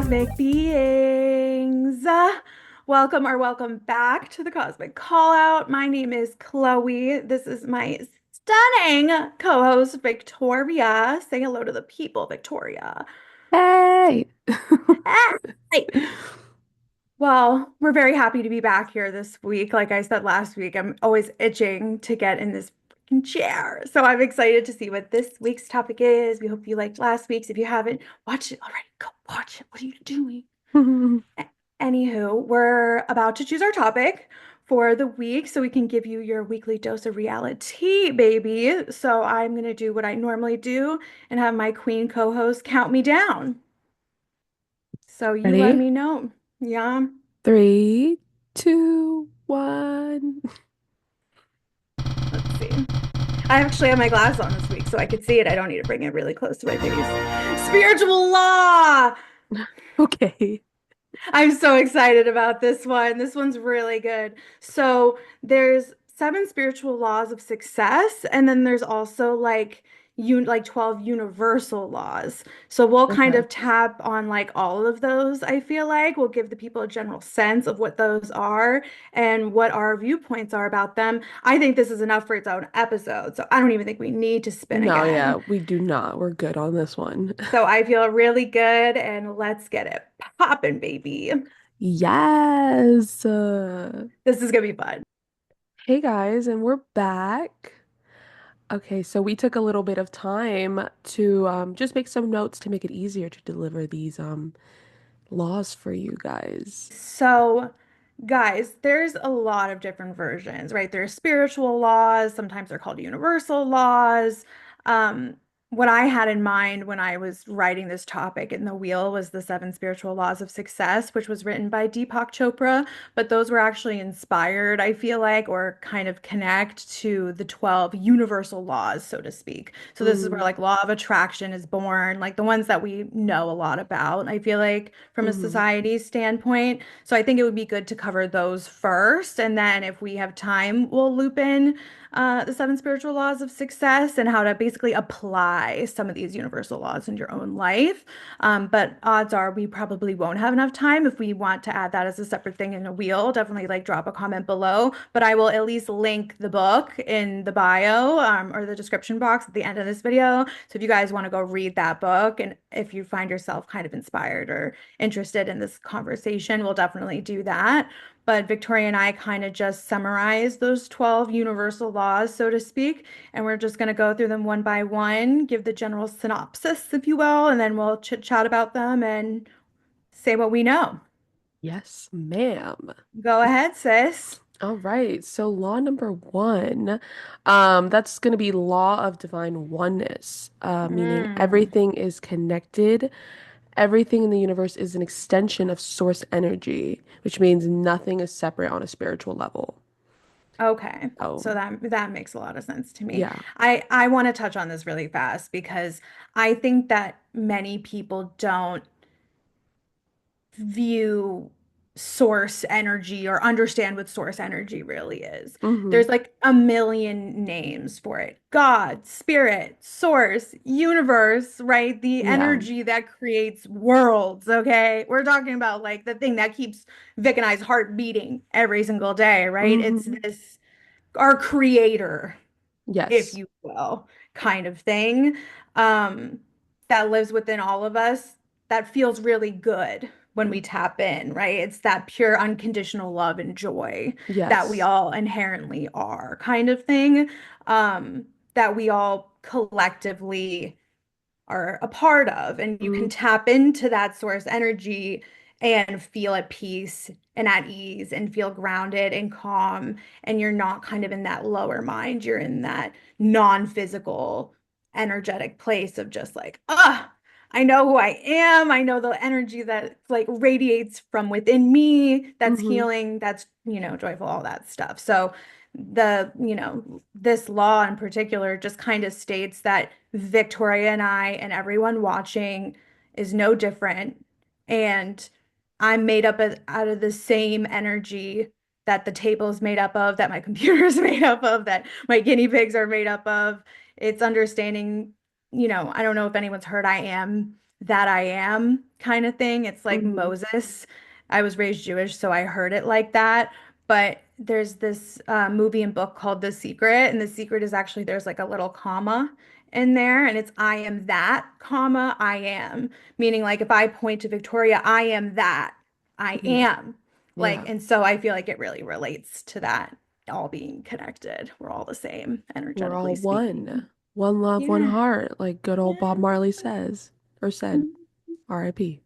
cosmic beings. Welcome back to the Cosmic Call Out. My name is Chloe. This is my stunning co-host, Victoria. Say hello to the people, Victoria. Hey. Hey. Well, we're very happy to be back here this week. Like I said last week, I'm always itching to get in this freaking chair. So I'm excited to see what this week's topic is. We hope you liked last week's. If you haven't watched it already, go watch it. What are you doing? A- Anywho, we're about to choose our topic for the week so we can give you your weekly dose of reality, baby. So I'm going to do what I normally do and have my queen co-host count me down. So you let Ready? me know. Yeah. Three, two, one. Let's see. I actually have my glasses on this week, so I could see it. I don't need to bring it really close to my face. Spiritual law. Okay. I'm so excited about this one. This one's really good. So there's seven spiritual laws of success, and then there's also like 12 universal laws. So we'll kind Okay. of tap on like all of those, I feel like. We'll give the people a general sense of what those are and what our viewpoints are about them. I think this is enough for its own episode, so I don't even think we need to spin No, yeah, again. we do not. We're good on this one. So I feel really good, and let's get it popping, baby. Yes. This is gonna be fun. Hey guys, and we're back. Okay, so we took a little bit of time to just make some notes to make it easier to deliver these laws for you guys. So, guys, there's a lot of different versions, right? There's spiritual laws, sometimes they're called universal laws. Um, what I had in mind when I was writing this topic in the wheel was the seven spiritual laws of success, which was written by Deepak Chopra, but those were actually inspired, I feel like, or kind of connect to the 12 universal laws, so to speak. So this is where Mm, like law of attraction is born, like the ones that we know a lot about, I feel like from a mm-hmm. society standpoint. So I think it would be good to cover those first. And then if we have time, we'll loop in the seven spiritual laws of success and how to basically apply some of these universal laws in your own life. But odds are we probably won't have enough time. If we want to add that as a separate thing in a wheel, definitely like drop a comment below. But I will at least link the book in the bio or the description box at the end of this video. So if you guys want to go read that book and if you find yourself kind of inspired or interested in this conversation, we'll definitely do that. But Victoria and I kind of just summarized those 12 universal laws, so to speak, and we're just going to go through them one by one, give the general synopsis, if you will, and then we'll chit chat about them and say what we know. Yes, ma'am. Go ahead, sis. All right, so law number one, that's going to be law of divine oneness, meaning Mm, everything is connected. Everything in the universe is an extension of source energy, which means nothing is separate on a spiritual level. okay. Oh, So that makes a lot of sense to me. yeah. I want to touch on this really fast because I think that many people don't view source energy or understand what source energy really is. Mm-hmm. There's like a million names for it. God, spirit, source, universe, right? The Yeah. energy that creates worlds, okay? We're talking about like the thing that keeps Vic and I's heart beating every single day, right? It's Mm-hmm. this our creator, if Yes. you will, kind of thing, um, that lives within all of us that feels really good when we tap in, right? It's that pure unconditional love and joy that we Yes. all inherently are, kind of thing, that we all collectively are a part of. And you Mm, can tap into that source energy and feel at peace and at ease and feel grounded and calm. And you're not kind of in that lower mind. You're in that non-physical, energetic place of just like, ah, I know who I am. I know the energy that like radiates from within me, that's mm-hmm. healing, that's, joyful, all that stuff. So this law in particular just kind of states that Victoria and I and everyone watching is no different. And I'm made up out of the same energy that the table is made up of, that my computer is made up of, that my guinea pigs are made up of. It's understanding, I don't know if anyone's heard I am that I am kind of thing. It's like Mm-hmm. Moses. I was raised Jewish, so I heard it like that. But there's this movie and book called The Secret, and The Secret is actually there's like a little comma in there, and it's I am that, comma, I am. Meaning like if I point to Victoria, I am that. I Mm-hmm. am. Like, Yeah. and so I feel like it really relates to that all being connected. We're all the same, We're energetically all one. speaking. One love, one Yeah. heart, like good old Bob Yeah. Marley says or said. Mm. R.I.P.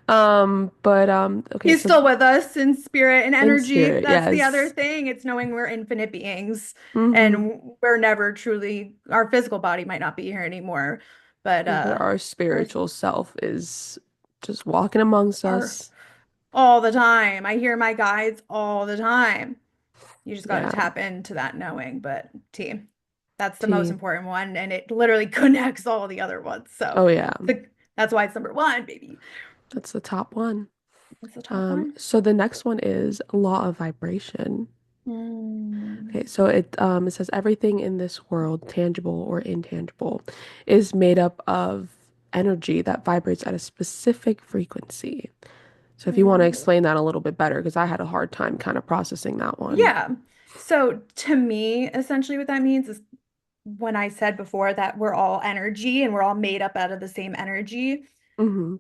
Um, okay, He's so still with us in spirit and in energy. spirit, That's the other yes. thing. It's knowing we're infinite beings Mm-hmm. and we're never truly, our physical body might not be here anymore, but But our our, spiritual self is just walking amongst our us. all the time. I hear my guides all the time. You just got to Yeah. tap into that knowing, but T, that's the most T. important one, and it literally connects all the other ones. So Oh yeah. that's why it's number one, baby. That's the top one. What's the top one? So the next one is law of vibration. Okay, Mm, so it says everything in this world, tangible or intangible, is made up of energy that vibrates at a specific frequency. So if you want to mm. explain that a little bit better, because I had a hard time kind of processing that one. Yeah. So to me, essentially what that means is when I said before that we're all energy and we're all made up out of the same energy, Mm-hmm.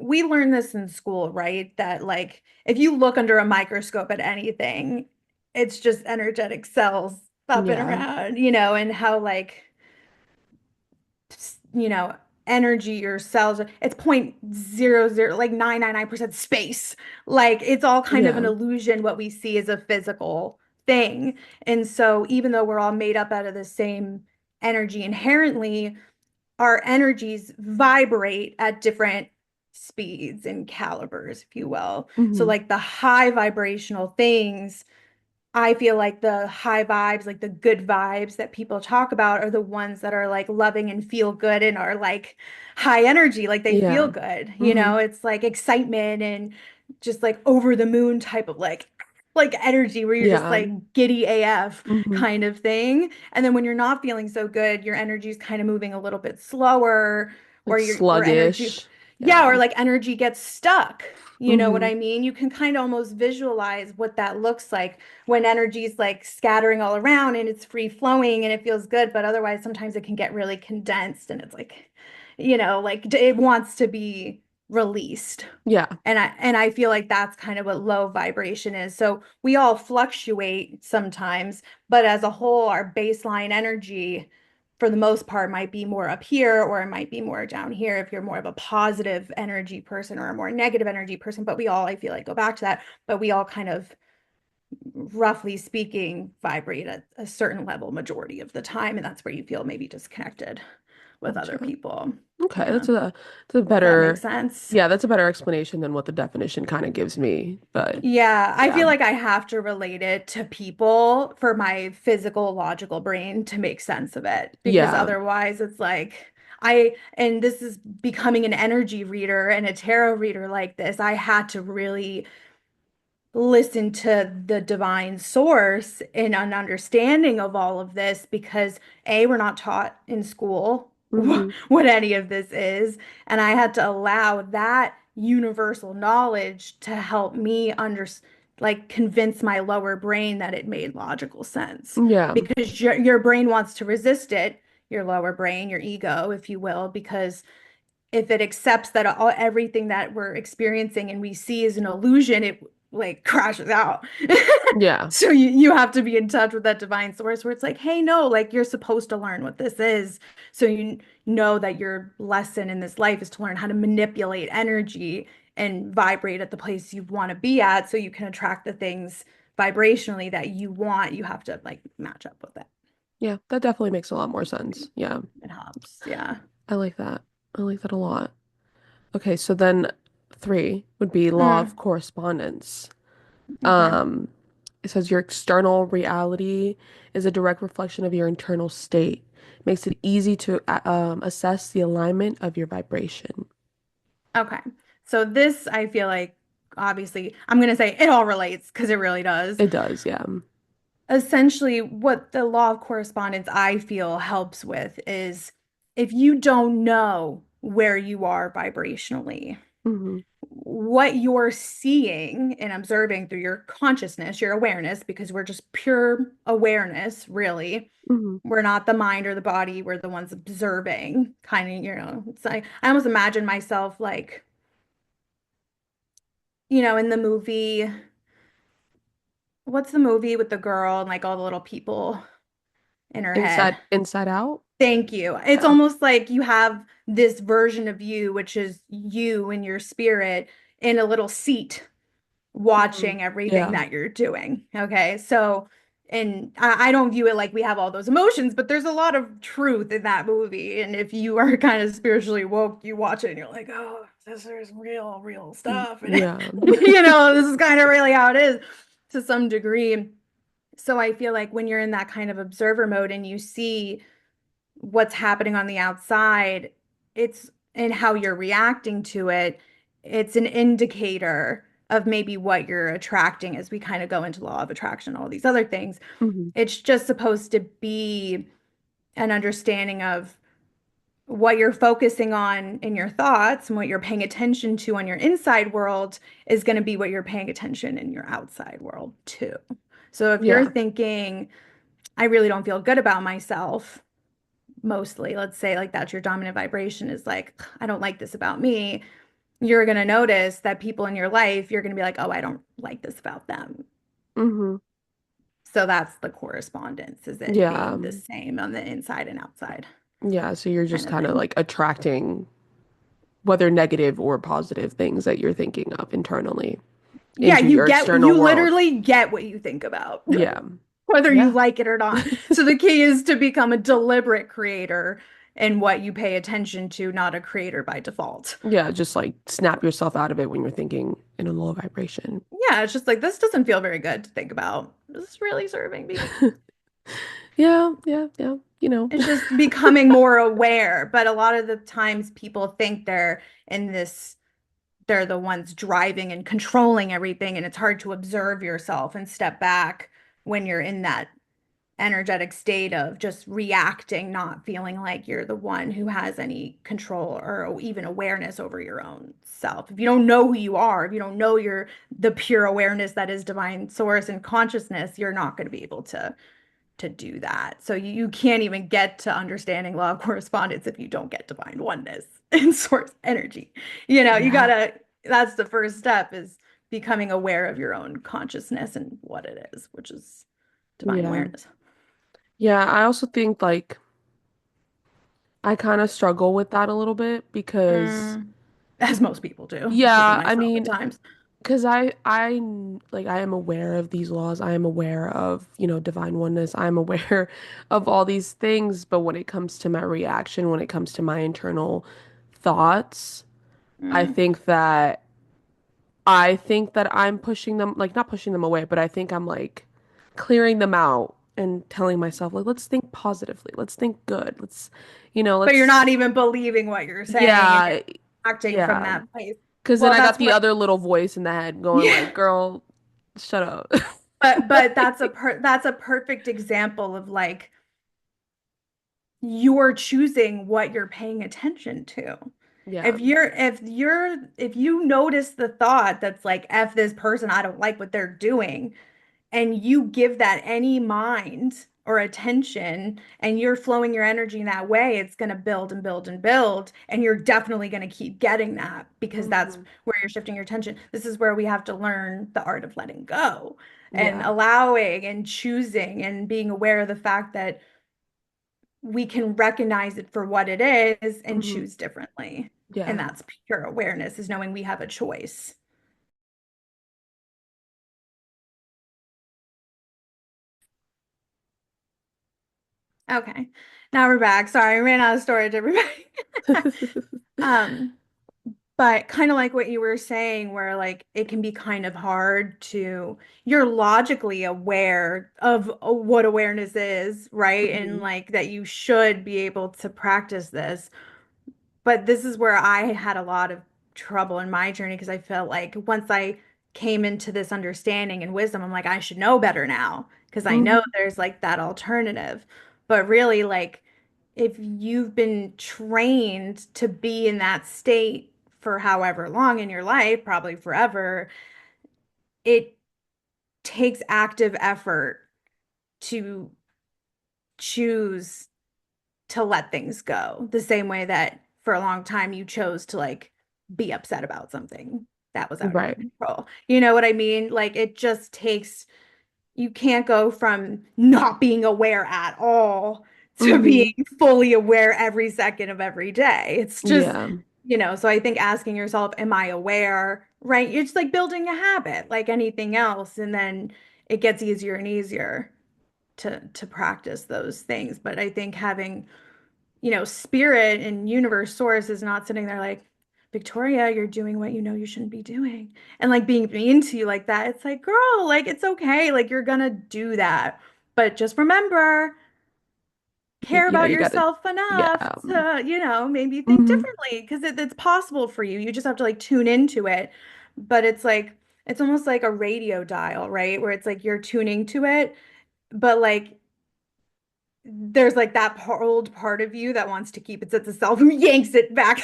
we learn this in school, right? That like if you look under a microscope at anything, it's just energetic cells bopping Yeah. around, and how like you know, energy or cells, it's 0.00, like 999% space. Like it's all kind of an Yeah. illusion what we see as a physical thing. And so even though we're all made up out of the same energy inherently, our energies vibrate at different speeds and calibers, if you will. So Mm-hmm. like the high vibrational things, I feel like the high vibes, like the good vibes that people talk about are the ones that are like loving and feel good and are like high energy, like they feel Yeah. good. Mm-hmm. It's like excitement and just like over the moon type of like energy where you're just Yeah. like giddy AF Mm-hmm. kind of thing. And then when you're not feeling so good, your energy is kind of moving a little bit slower Like or energy, sluggish. yeah, Yeah. or like energy gets stuck. You know what Mm-hmm. I mean? You can kind of almost visualize what that looks like when energy is like scattering all around and it's free flowing and it feels good, but otherwise sometimes it can get really condensed and it's like, like it wants to be released. Yeah. And I feel like that's kind of what low vibration is. So we all fluctuate sometimes, but as a whole, our baseline energy for the most part might be more up here or it might be more down here if you're more of a positive energy person or a more negative energy person. But we all, I feel like, go back to that, but we all kind of roughly speaking, vibrate at a certain level majority of the time. And that's where you feel maybe disconnected with other Gotcha. people. Okay, Yeah. that's a Does that make better, sense? yeah, that's a better explanation than what the definition kind of gives me. But Yeah, I yeah, feel like I have to relate it to people for my physical, logical brain to make sense of it because yeah, otherwise it's like and this is becoming an energy reader and a tarot reader like this, I had to really listen to the divine source in an understanding of all of this because A, we're not taught in school mm-hmm, what any of this is. And I had to allow that universal knowledge to help me like convince my lower brain that it made logical sense yeah, because your brain wants to resist it, your lower brain, your ego, if you will, because if it accepts that everything that we're experiencing and we see is an illusion, it like crashes out. yeah, So you have to be in touch with that divine source where it's like, hey, no, like you're supposed to learn what this is. So you know that your lesson in this life is to learn how to manipulate energy and vibrate at the place you want to be at so you can attract the things vibrationally that you want. You have to like match up with it. yeah. That definitely makes a lot more sense. Yeah, It helps. Yeah. I like that. I like that a lot. Okay, so then three would be law of Mm, correspondence. okay. Um, it says your external reality is a direct reflection of your internal state. Makes it easy to assess the alignment of your vibration. Okay. So this, I feel like, obviously, I'm going to say it all relates because it really does. It does, yeah. Essentially, what the law of correspondence I feel helps with is if you don't know where you are vibrationally, Hmm. what you're seeing and observing through your consciousness, your awareness, because we're just pure awareness, really. Hmm. We're not the mind or the body, we're the ones observing, kind of, it's like I almost imagine myself like, in the movie, what's the movie with the girl and like all the little people in her head? Inside Out. Thank you. It's Yeah. almost like you have this version of you, which is you and your spirit in a little seat Hmm. watching everything Yeah. that you're doing. Okay. So, and I don't view it like we have all those emotions, but there's a lot of truth in that movie. And if you are kind of spiritually woke, you watch it and you're like, oh, this is real, real stuff. And, Yeah. this is kind of really how it is to some degree. So I feel like when you're in that kind of observer mode and you see what's happening on the outside, it's and how you're reacting to it, it's an indicator of maybe what you're attracting as we kind of go into law of attraction, all these other things. Hmm. It's just supposed to be an understanding of what you're focusing on in your thoughts and what you're paying attention to on your inside world is going to be what you're paying attention in your outside world too. So if you're Yeah. thinking, I really don't feel good about myself, mostly, let's say like that's your dominant vibration is like, I don't like this about me, you're going to notice that people in your life, you're going to be like, oh, I don't like this about them. Hmm. So that's the correspondence, is it Yeah. being the same on the inside and outside Yeah. So you're kind just of kind of thing. like attracting whether negative or positive things that you're thinking of internally Yeah, into your external you world. literally get what you think about, Yeah. whether you Yeah. like it or not. So the key is to become a deliberate creator in what you pay attention to, not a creator by default. Yeah, just like snap yourself out of it when you're thinking in a low vibration. Yeah, it's just like this doesn't feel very good to think about. Is this really serving me? Yeah, yeah, yeah, It's just becoming more aware. But a lot of the times people think in this, they're the ones driving and controlling everything, and it's hard to observe yourself and step back when you're in that energetic state of just reacting, not feeling like you're the one who has any control or even awareness over your own self. If you don't know who you are, if you don't know you're the pure awareness that is divine source and consciousness, you're not going to be able to do that. So you can't even get to understanding law of correspondence if you don't get divine oneness and source energy. You Yeah, gotta, that's the first step is becoming aware of your own consciousness and what it is, which is divine yeah. awareness. Yeah, I also think like I kind of struggle with that a little bit because As most people do, including yeah, I myself at mean, times. because like I am aware of these laws. I am aware of, divine oneness. I'm aware of all these things, but when it comes to my reaction, when it comes to my internal thoughts, I Mm. think that I think that I'm pushing them, like not pushing them away, but I think I'm like clearing them out and telling myself, like, let's think positively. Let's think good. But you're Let's, not even believing what you're saying and you're yeah, acting from yeah. that place. Because then Well, I got that's the where, other little voice in the head going yeah. like, girl, shut up. But that's a perfect example of like you're choosing what you're paying attention to. Yeah. If you notice the thought that's like F this person, I don't like what they're doing, and you give that any mind or attention and you're flowing your energy in that way, it's going to build and build and build. And you're definitely going to keep getting that because that's Hmm. where you're shifting your attention. This is where we have to learn the art of letting go and Yeah. allowing and choosing and being aware of the fact that we can recognize it for what it is and Hmm. choose differently. And Yeah. that's pure awareness, is knowing we have a choice. Okay. Now we're back. Sorry, I ran out of storage, everybody. Um, but kind of like what you were saying, where like it can be kind of hard to, you're logically aware of what awareness is, right? And Hmm. like that you should be able to practice this. But this is where I had a lot of trouble in my journey because I felt like once I came into this understanding and wisdom, I'm like, I should know better now because I know Hmm. there's like that alternative. But really, like, if you've been trained to be in that state for however long in your life, probably forever, it takes active effort to choose to let things go, the same way that for a long time you chose to like be upset about something that was out of your Right. control. You know what I mean? Like it just takes, you can't go from not being aware at all to being Mm-hmm. fully aware every second of every day. It's just, Yeah. so I think asking yourself, am I aware? Right? It's like building a habit, like anything else. And then it gets easier and easier to practice those things. But I think having, spirit and universe source is not sitting there like, Victoria, you're doing what you know you shouldn't be doing. And like being mean to you like that. It's like, girl, like it's okay. Like you're gonna do that. But just remember, care Yeah, about you gotta, yourself enough yeah. to, maybe think Mm-hmm. differently because it's possible for you. You just have to like tune into it. But it's almost like a radio dial, right? Where it's like you're tuning to it, but like there's like that old part of you that wants to keep its sense of self and yanks it back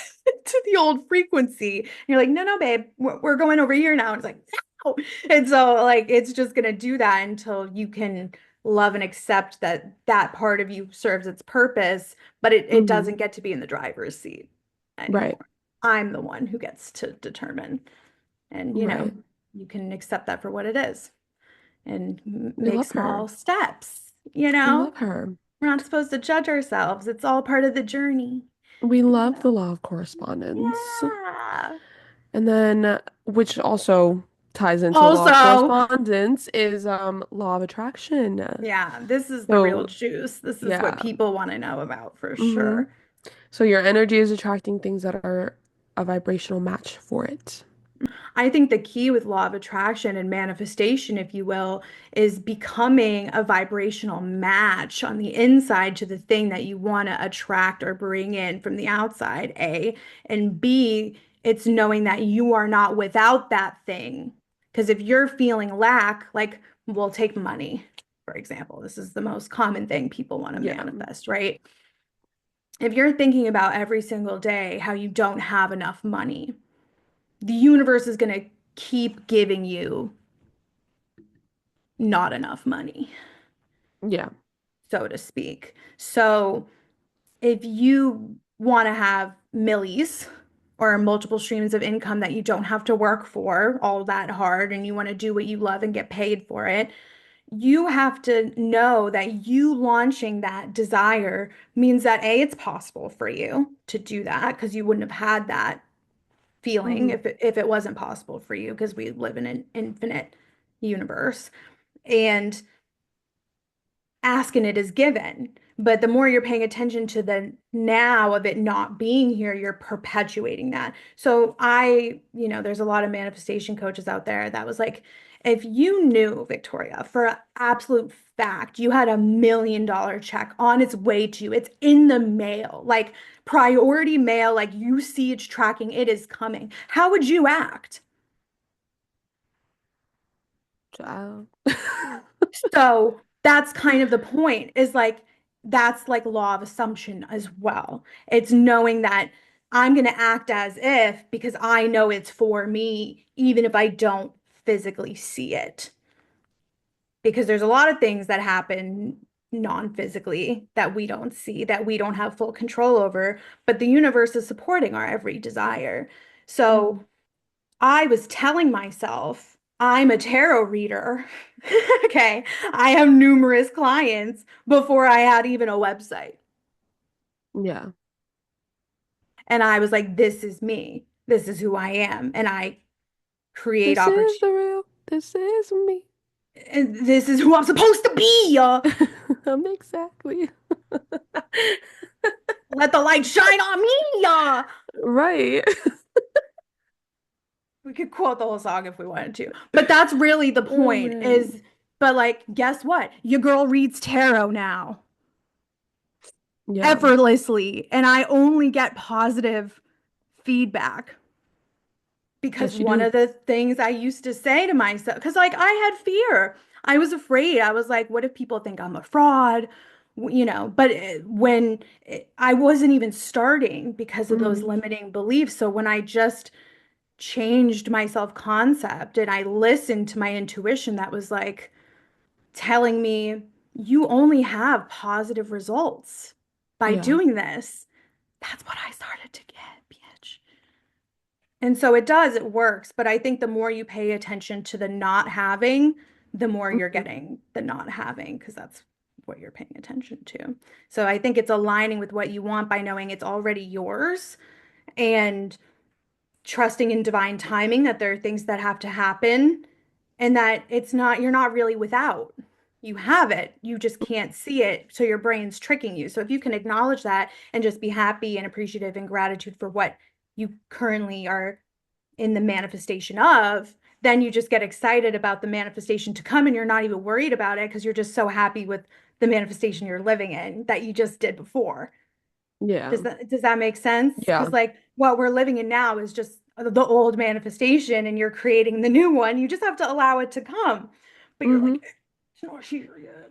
to the old frequency. And you're like, no, no, babe, we're going over here now. And it's like, no. And so, like, it's just going to do that until you can love and accept that that part of you serves its purpose, but it Mm-hmm. doesn't get to be in the driver's seat Right. anymore. I'm the one who gets to determine. And, Right. you can accept that for what it is and We make love her. small steps, We love her. we're not supposed to judge ourselves. It's all part of the journey. We You love the know? law of correspondence. Yeah. And then, which also ties into the law of Also, correspondence, is law of attraction. yeah, this is the real So, juice. This is what yeah. people want to know about for Mm-hmm. sure. So your energy is attracting things that are a vibrational match for it. I think the key with law of attraction and manifestation, if you will, is becoming a vibrational match on the inside to the thing that you want to attract or bring in from the outside, A. And B, it's knowing that you are not without that thing. Because if you're feeling lack, like we'll take money, for example. This is the most common thing people want to Yeah. manifest, right? If you're thinking about every single day how you don't have enough money, the universe is going to keep giving you not enough money, Yeah. so to speak. So if you want to have millies or multiple streams of income that you don't have to work for all that hard and you want to do what you love and get paid for it, you have to know that you launching that desire means that A, it's possible for you to do that because you wouldn't have had that feeling Hmm. if it wasn't possible for you because we live in an infinite universe. And asking it is given. But the more you're paying attention to the now of it not being here, you're perpetuating that. So there's a lot of manifestation coaches out there that was like, if you knew, Victoria, for an absolute fact, you had $1 million check on its way to you, it's in the mail, like priority mail, like you see it's tracking, it is coming. How would you act? Child. So that's kind of the point is like that's like law of assumption as well. It's knowing that I'm going to act as if because I know it's for me, even if I don't physically see it. Because there's a lot of things that happen non-physically that we don't see, that we don't have full control over, but the universe is supporting our every desire. So Hmm. I was telling myself, I'm a tarot reader. Okay. I have numerous clients before I had even a website. Yeah. And I was like, this is me. This is who I am. And I create This is opportunity. the real, this is me. And this is who I'm supposed to be. Exactly. Let the light shine on me. Right. We could quote the whole song if we wanted to. But that's really the Oh point man. is, but like, guess what? Your girl reads tarot now Yeah. effortlessly. And I only get positive feedback because Yes, you one do. of the things I used to say to myself, because like I had fear, I was afraid. I was like, what if people think I'm a fraud? But when I wasn't even starting because of those Hmm. limiting beliefs. So when I just changed my self-concept and I listened to my intuition that was like telling me you only have positive results by Yeah. doing this. That's what I started to get, bitch. And so it does, it works. But I think the more you pay attention to the not having, the more you're Hmm. getting the not having, because that's what you're paying attention to. So I think it's aligning with what you want by knowing it's already yours and trusting in divine timing that there are things that have to happen and that you're not really without. You have it, you just can't see it. So your brain's tricking you. So if you can acknowledge that and just be happy and appreciative and gratitude for what you currently are in the manifestation of, then you just get excited about the manifestation to come and you're not even worried about it because you're just so happy with the manifestation you're living in that you just did before. Yeah. Does that make sense? Yeah. Because like what we're living in now is just the old manifestation and you're creating the new one. You just have to allow it to come. But you're Hmm. like, it's not here yet.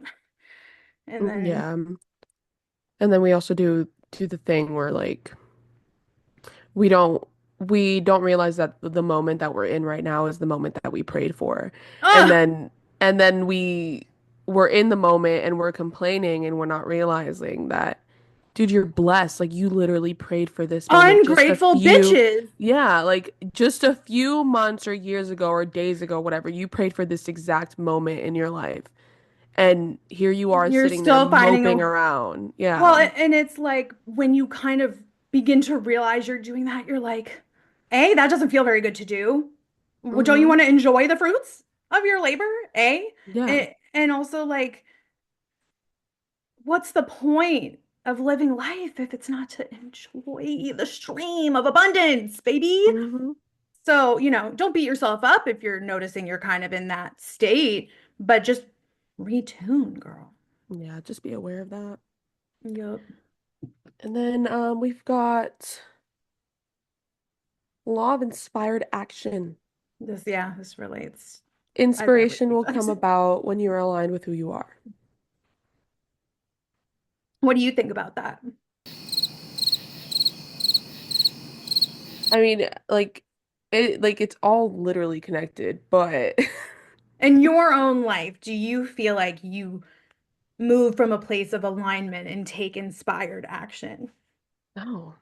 And then, Yeah. And then we also do the thing where like we don't we don't realize that the moment that we're in right now is the moment that we prayed for. And ah, then we're in the moment and we're complaining and we're not realizing that, dude, you're blessed. Like you literally prayed for this moment ungrateful bitches. yeah, like just a few months or years ago or days ago, whatever, you prayed for this exact moment in your life. And here you are You're sitting there still finding moping a around. well, Yeah. and it's like when you kind of begin to realize you're doing that, you're like, A, that doesn't feel very good to do. Well, don't you Hmm. want to enjoy the fruits of your labor? A, Yeah. and also like, what's the point of living life if it's not to enjoy the stream of abundance, baby? Hmm. So, don't beat yourself up if you're noticing you're kind of in that state, but just retune, girl. Yeah, just be aware of that. Yep. And then we've got law of inspired action. This relates as Inspiration everything will come does. about when you are aligned with who you are. What do you think about that? I mean, like it's all literally connected, but In your own life, do you feel like you move from a place of alignment and take inspired action? no.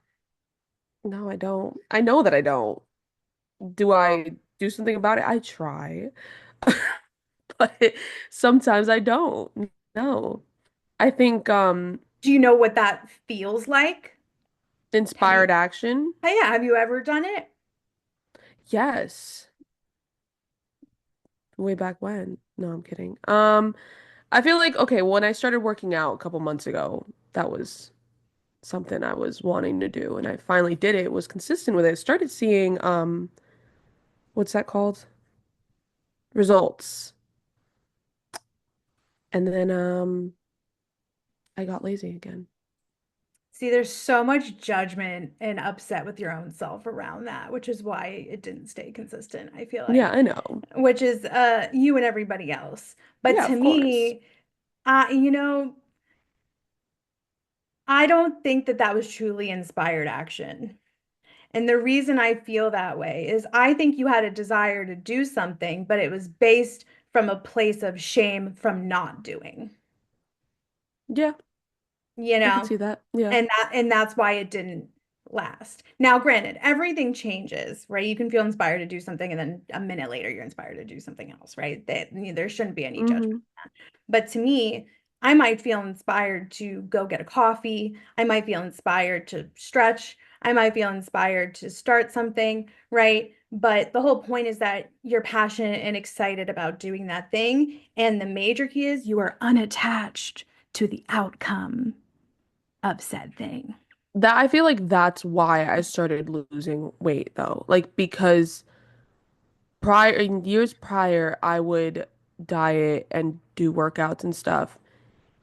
No, I don't. I know that I don't. Do I do something about it? I try, but sometimes I don't. No. I think Do you know what that feels like? Have inspired you, action. hey, yeah, have you ever done it? Yes. Way back when. No, I'm kidding. I feel like okay, when I started working out a couple months ago, that was something I was wanting to do and I finally did it, was consistent with it. Started seeing what's that called? Results. And then I got lazy again. See, there's so much judgment and upset with your own self around that, which is why it didn't stay consistent, I feel Yeah, like, I know. which is you and everybody else. But Yeah, to of course. me, I don't think that that was truly inspired action. And the reason I feel that way is I think you had a desire to do something, but it was based from a place of shame from not doing, Yeah, you I could know? see that. Yeah. And that's why it didn't last. Now, granted, everything changes, right? You can feel inspired to do something and then a minute later you're inspired to do something else, right? There shouldn't be any judgment. Hmm. But to me, I might feel inspired to go get a coffee. I might feel inspired to stretch. I might feel inspired to start something, right? But the whole point is that you're passionate and excited about doing that thing. And the major key is you are unattached to the outcome of said thing. That I feel like that's why I started losing weight though. Like because prior in years prior, I would diet and do workouts and stuff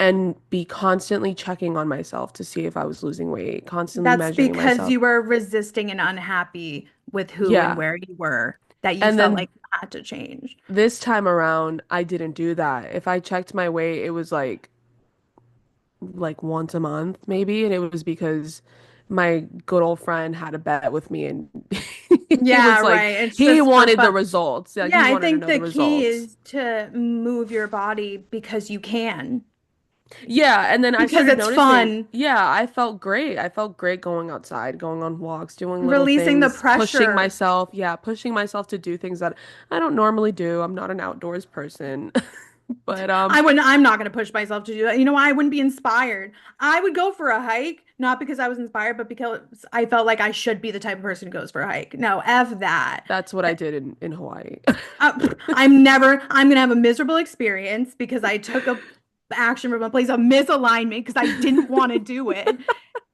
and be constantly checking on myself to see if I was losing weight, constantly That's measuring because myself. you were resisting and unhappy with who and Yeah. where you were, that you And felt then like you had to change. this time around, I didn't do that. If I checked my weight, it was like like once a month maybe, and it was because my good old friend had a bet with me and he Yeah, was like right. It's he just for wanted the fun. results. Like Yeah, he I wanted to think know the the key results. is to move your body because you can, Yeah, and then I because started it's noticing, fun, yeah, I felt great. I felt great going outside, going on walks, doing little releasing the things, pushing pressure. myself. Yeah, pushing myself to do things that I don't normally do. I'm not an outdoors person. But I'm not going to push myself to do that. You know why? I wouldn't be inspired. I would go for a hike, not because I was inspired, but because I felt like I should be the type of person who goes for a hike. No, F that. that's what I did in Hawaii. I'm gonna have a miserable experience because I took a action from a place of misalignment because I didn't want to do it.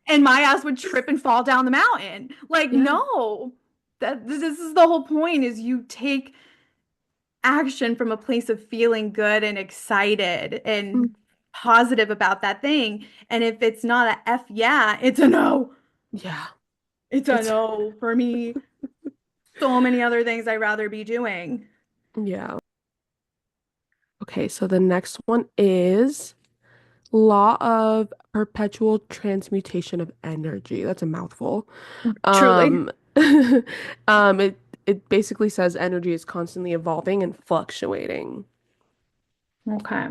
And my ass would trip and fall down the mountain. Like, Yeah. no, that this is the whole point is you take action from a place of feeling good and excited Mm. and positive about that thing. And if it's not a F yeah, it's a no. Yeah. It's a It's no for me. So many other things I'd rather be doing. yeah. Okay, so the next one is law of perpetual transmutation of energy. That's a mouthful. Truly. Um, it basically says energy is constantly evolving and fluctuating. Okay.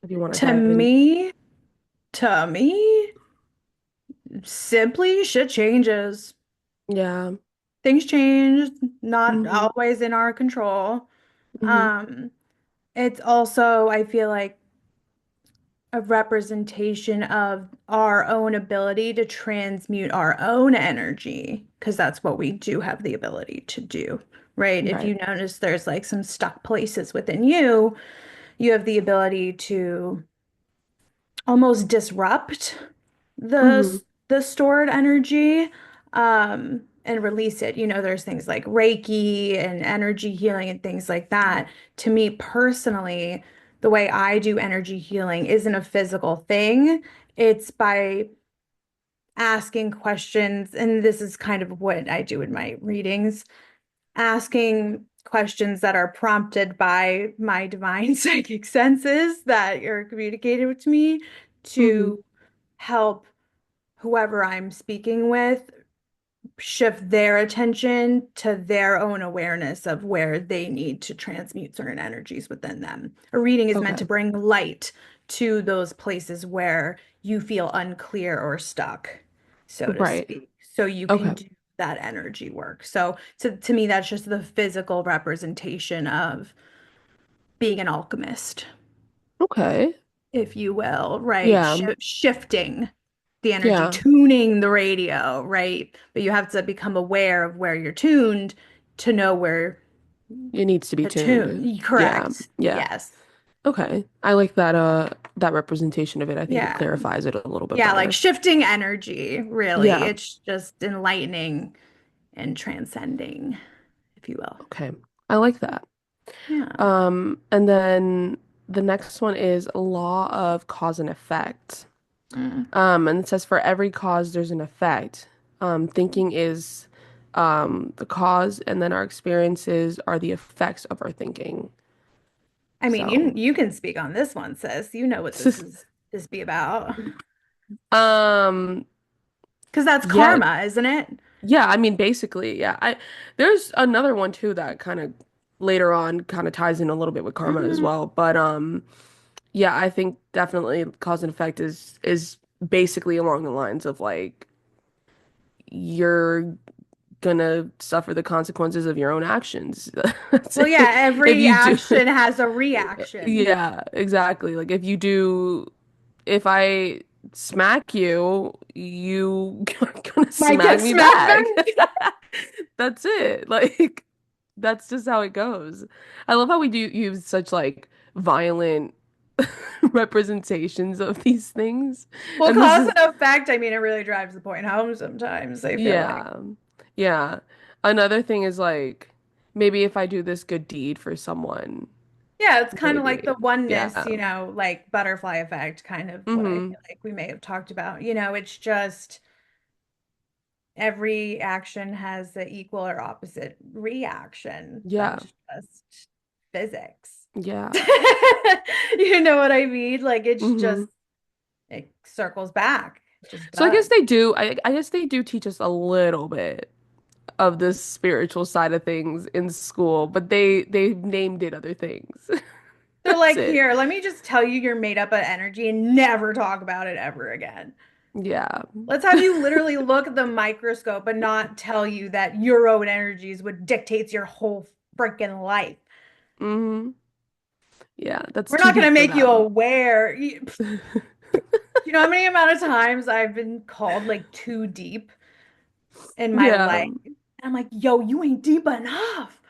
If you want to To dive in, me, to me, simply shit changes. yeah. Things change, not Hmm. always in our control. Hmm. Um, it's also, I feel like, a representation of our own ability to transmute our own energy, because that's what we do have the ability to do, right? If Right. you notice there's like some stuck places within you, you have the ability to almost disrupt Hmm. the stored energy and release it. You know, there's things like Reiki and energy healing and things like that. To me personally, the way I do energy healing isn't a physical thing. It's by asking questions, and this is kind of what I do in my readings, asking questions that are prompted by my divine psychic senses that are communicated to me Hmm. to help whoever I'm speaking with shift their attention to their own awareness of where they need to transmute certain energies within them. A reading is meant Okay. to bring light to those places where you feel unclear or stuck, so to Right. speak, so you can Okay. do that energy work. So to me, that's just the physical representation of being an alchemist, Okay. if you will, right? Yeah. Shifting the energy, Yeah. tuning the radio, right? But you have to become aware of where you're tuned to know where It needs to be to tuned. tune. Yeah. Correct. Yeah. Yes. Okay. I like that that representation of it. I think it Yeah. clarifies it a little bit Yeah, like better. shifting energy, really. Yeah. It's just enlightening and transcending, if you will. Okay. I like that. Yeah. And then the next one is law of cause and effect. Mm. And it says for every cause there's an effect. Thinking is the cause, and then our experiences are the effects of our thinking. I mean, So, you can speak on this one, sis. You know what this be about. um, Because that's yeah, karma, isn't it? yeah. I mean, basically, yeah. There's another one too that kind of later on kind of ties in a little bit with karma as Mhm. well. But yeah, I think definitely cause and effect is basically along the lines of like you're gonna suffer the consequences of your own actions. That's Well, yeah, it. If every you do, action has a reaction. yeah, exactly. Like if you do, if I smack you, you are gonna Might smack get me smacked back. back. That's it. Like that's just how it goes. I love how we do use such like violent representations of these things. Well, And this cause is and effect, I mean, it really drives the point home sometimes, I feel like. yeah. Yeah. Another thing is like maybe if I do this good deed for someone, Yeah, it's kind of like maybe. the oneness, Yeah. you know, like butterfly effect, kind of what I Hmm. feel like we may have talked about. You know, it's just every action has the equal or opposite reaction. Yeah. That's just physics. Yeah. You know what I mean? Like it's Hmm. just it circles back. It just So I guess does. they do. I guess they do teach us a little bit of this spiritual side of things in school, but they named it other things. They're That's like, it. here, let me just tell you you're made up of energy and never talk about it ever again. Yeah. Let's have you literally look at the microscope and not tell you that your own energy is what dictates your whole freaking life. hmm Yeah, that's We're too not going to deep for make you them. aware. You know how many amount of times I've been called like too deep in my Yeah. life? And I'm like, yo, you ain't deep enough.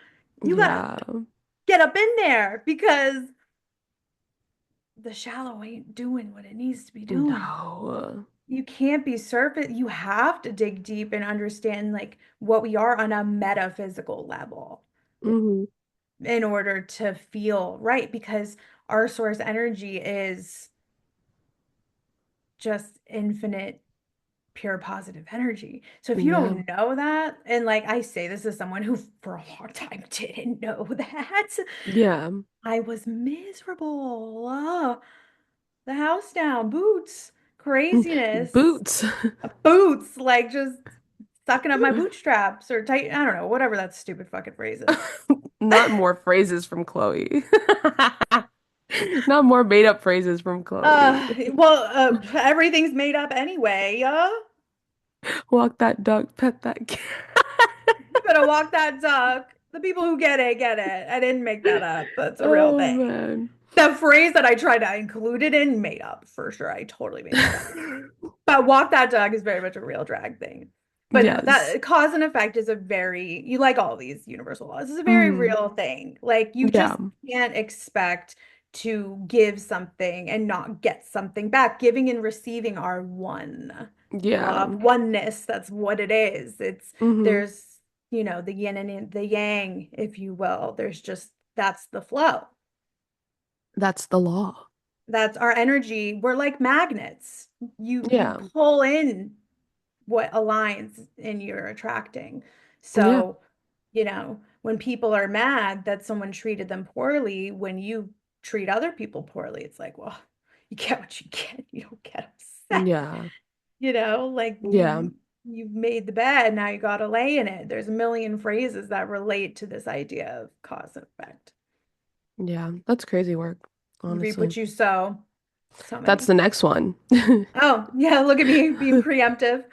You gotta Yeah. get up in there because the shallow ain't doing what it needs to be doing. No. You can't be surface. You have to dig deep and understand like what we are on a metaphysical level hmm in order to feel right because our source energy is just infinite pure positive energy. So if you Yeah. don't know that, and like I say this as someone who for a long time didn't know that, Yeah. I was miserable. The house down, boots, craziness, Boots. boots, like just sucking up my bootstraps or tight, I don't know, whatever that stupid fucking phrase is. Not more phrases from Chloe. Not more made up phrases from Chloe. Well, everything's made up anyway. Walk that duck, pet that cat. You better walk that duck. The people who get it. I didn't make that up. That's a real Oh thing. man. The phrase that I tried to include it in, made up for sure. I totally made that up. But walk that dog is very much a real drag thing. But no, Yes. that cause and effect is a very, you like all these universal laws, is a very hmm real thing. Like you Yeah. just can't expect to give something and not get something back. Giving and receiving are one. The law Yeah. of oneness, that's what it is. hmm There's, the yin and the yang, if you will. That's the flow. That's the law. That's our energy. We're like magnets. You Yeah. pull in what aligns and you're attracting. Yeah. So, when people are mad that someone treated them poorly, when you treat other people poorly, it's like, well, you get what you get. You don't get upset. Yeah. Like Yeah. you've made the bed, now you gotta lay in it. There's a million phrases that relate to this idea of cause and effect. Yeah. That's crazy work, You reap honestly. what you sow. So That's many. the next one. Oh, yeah, look at me being preemptive.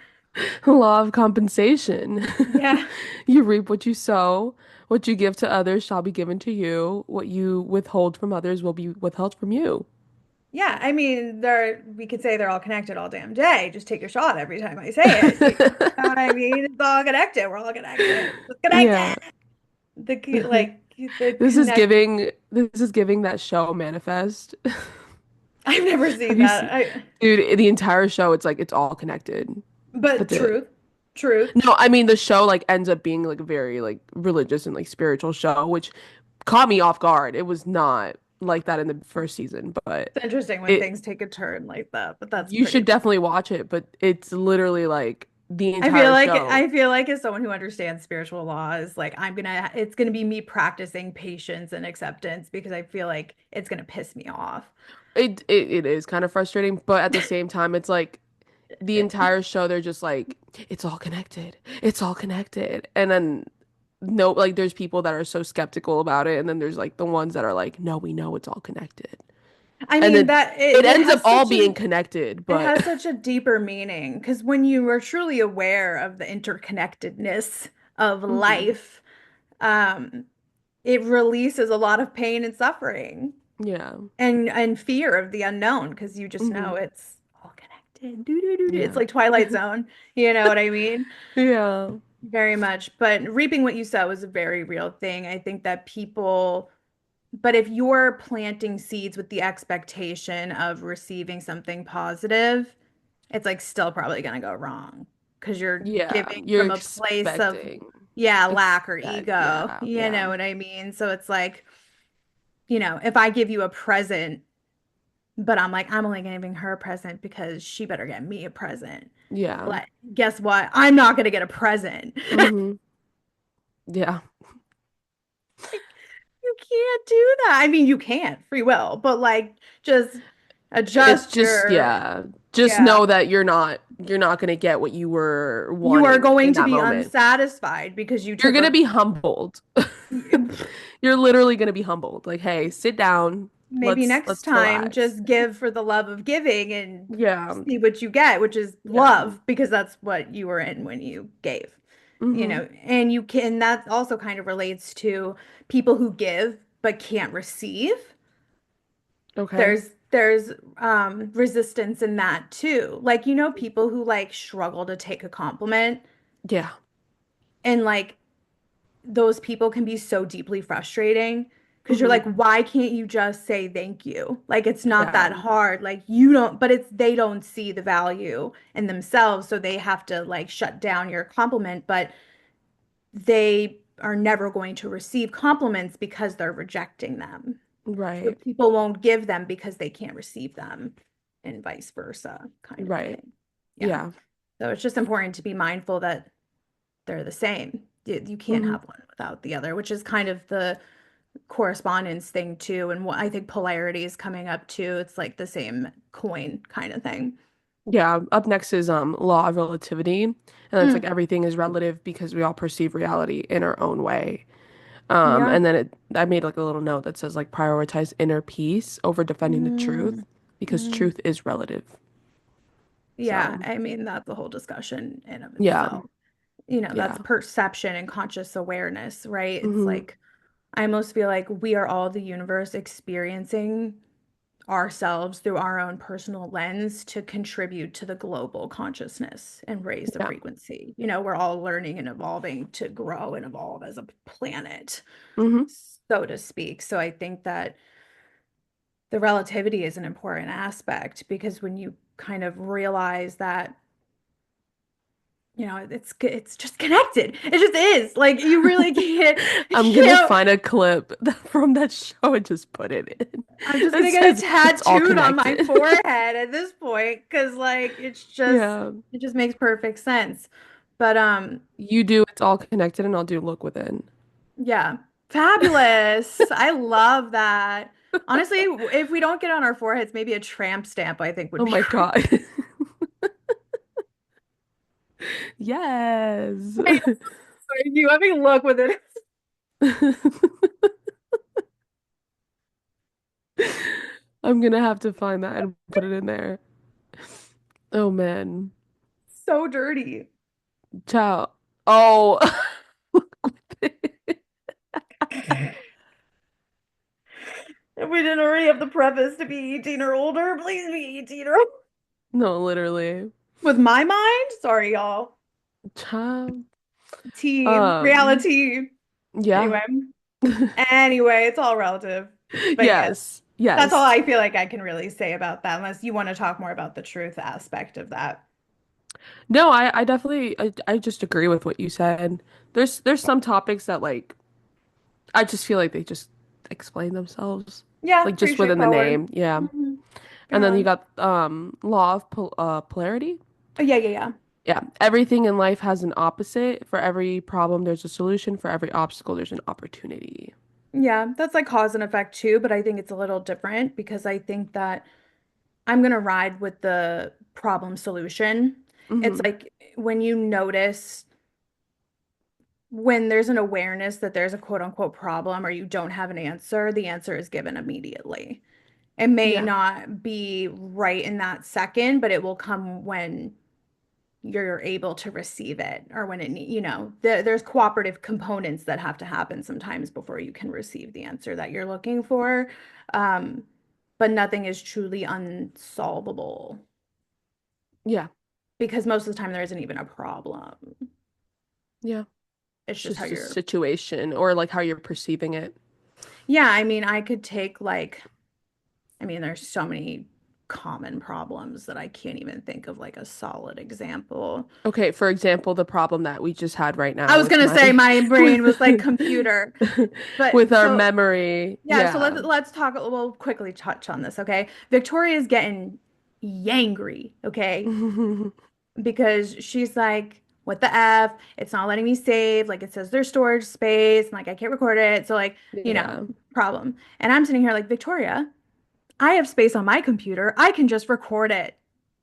Law of compensation. Yeah. You reap what you sow. What you give to others shall be given to you. What you withhold from others will be withheld from you. Yeah, I mean, we could say they're all connected all damn day. Just take a shot every time I say it. You know what I mean? It's all connected. We're all connected. It's Yeah. connected. The This is giving that show Manifest. I've never Have seen you that. seen Dude, the entire show it's like it's all connected. But That's it. truth. No, I mean the show like ends up being like a very like religious and like spiritual show, which caught me off guard. It was not like that in the first season, but It's interesting when it things take a turn like that, but that's you pretty should fun. definitely watch it, but it's literally like the I feel entire like show. I feel like as someone who understands spiritual laws, like it's gonna be me practicing patience and acceptance because I feel like it's gonna piss me off. It is kind of frustrating, but at the same time it's like the entire show they're just like it's all connected. It's all connected. And then no like there's people that are so skeptical about it and then there's like the ones that are like no, we know it's all connected. I And mean then that it it ends up has all such being a connected, it but has such a deeper meaning because when you are truly aware of the interconnectedness of Mhm. life, um, it releases a lot of pain and suffering Yeah. and fear of the unknown because you just know hmm it's all connected. Doo, doo, doo, doo. It's Yeah. like Twilight Zone, you know what I mean? Yeah. Very much. But reaping what you sow is a very real thing. I think that but if you're planting seeds with the expectation of receiving something positive, it's like still probably going to go wrong because you're Yeah. giving You're from a place of, expecting yeah, lack or expect ego. yeah, You yeah. know what I mean? So it's like, if I give you a present, but I'm like, I'm only giving her a present because she better get me a present. Yeah. But guess what? I'm not going to get a present. hmm Yeah. You can't do that. I mean, you can't, free will, but like just It's adjust just your yeah. just Yeah. know that you're not going to get what you were You are wanting going in to that be moment. unsatisfied because you You're took going to a be humbled. You're literally going to be humbled. Like, hey, sit down. maybe Let's next time relax. just give for the love of giving and Yeah. see what you get, which is Yeah. love, because that's what you were in when you gave, Hmm. and you can, that also kind of relates to people who give but can't receive. Okay. There's resistance in that too. Like, people who like struggle to take a compliment, Yeah. and like those people can be so deeply frustrating because you're Hmm. like, why can't you just say thank you? Like, it's not Yeah. that hard. Like, you don't, but it's they don't see the value in themselves, so they have to like shut down your compliment, but they are never going to receive compliments because they're rejecting them. So Right. people won't give them because they can't receive them, and vice versa, kind of a Right. thing. Yeah. Yeah. So it's just important to be mindful that they're the same. You can't Hmm. have one without the other, which is kind of the correspondence thing too. And what I think polarity is coming up too. It's like the same coin kind of thing. Yeah. Up next is law of relativity. And it's like Mm, everything is relative because we all perceive reality in our own way. yeah. And then I made like a little note that says like prioritize inner peace over defending the truth Mm, because mm. truth is relative. Yeah. So I mean, that's a whole discussion in of yeah. itself. That's Yeah. perception and conscious awareness, right? It's Hmm. like, I almost feel like we are all the universe experiencing ourselves through our own personal lens to contribute to the global consciousness and raise the Yeah. frequency. We're all learning and evolving to grow and evolve as a planet, Hmm. so to speak. So I think that the relativity is an important aspect, because when you kind of realize that, it's just connected. It just is. Like, you really can't you I'm gonna can't find a clip from that show and just put it in. I'm just It gonna get it says it's all tattooed on my connected. forehead at this point, because like Yeah. it just makes perfect sense. But You do it's all connected and I'll do look within. yeah, fabulous. I love that. Honestly, if we don't get on our foreheads, maybe a tramp stamp I think would Oh be my great. God. Yes. Wait, sorry, you let me look with it. I'm gonna have to find that and put it in there. Oh man. So dirty. Ciao. Oh. If we didn't already have the preface to be 18 or older, please be 18 or older. No, literally. With my mind, sorry, y'all. Ciao. Um, Reality. yeah. Anyway. Anyway, it's all relative. But yes, Yes. that's all Yes. I feel like I can really say about that, unless you want to talk more about the truth aspect of that. No, I definitely I just agree with what you said. There's some topics that like I just feel like they just explain themselves. Yeah, Like pretty just within the straightforward. name. Yeah. Go And then you on. got law of polarity. Oh, yeah, yeah, yeah. Yeah. Everything in life has an opposite. For every problem, there's a solution. For every obstacle, there's an opportunity. Yeah, that's like cause and effect too, but I think it's a little different, because I think that I'm gonna ride with the problem solution. It's Hmm. like when you notice, when there's an awareness that there's a quote unquote problem or you don't have an answer, the answer is given immediately. It may Yeah. not be right in that second, but it will come when you're able to receive it, or when there's cooperative components that have to happen sometimes before you can receive the answer that you're looking for. Um, but nothing is truly unsolvable, Yeah. because most of the time there isn't even a problem. Yeah. It's It's just how just a you're, situation or like how you're perceiving it. yeah, I mean, I could take like, there's so many common problems that I can't even think of like a solid example. Okay, for example, the problem that we just had right I now was with gonna my say my brain was like with computer, with but our so memory. yeah. So Yeah. let's talk. We'll quickly touch on this, okay? Victoria's getting yangry, okay, because she's like, "What the F? It's not letting me save. Like, it says there's storage space, and like I can't record it. So like, Yeah. problem." And I'm sitting here like, Victoria, I have space on my computer. I can just record it.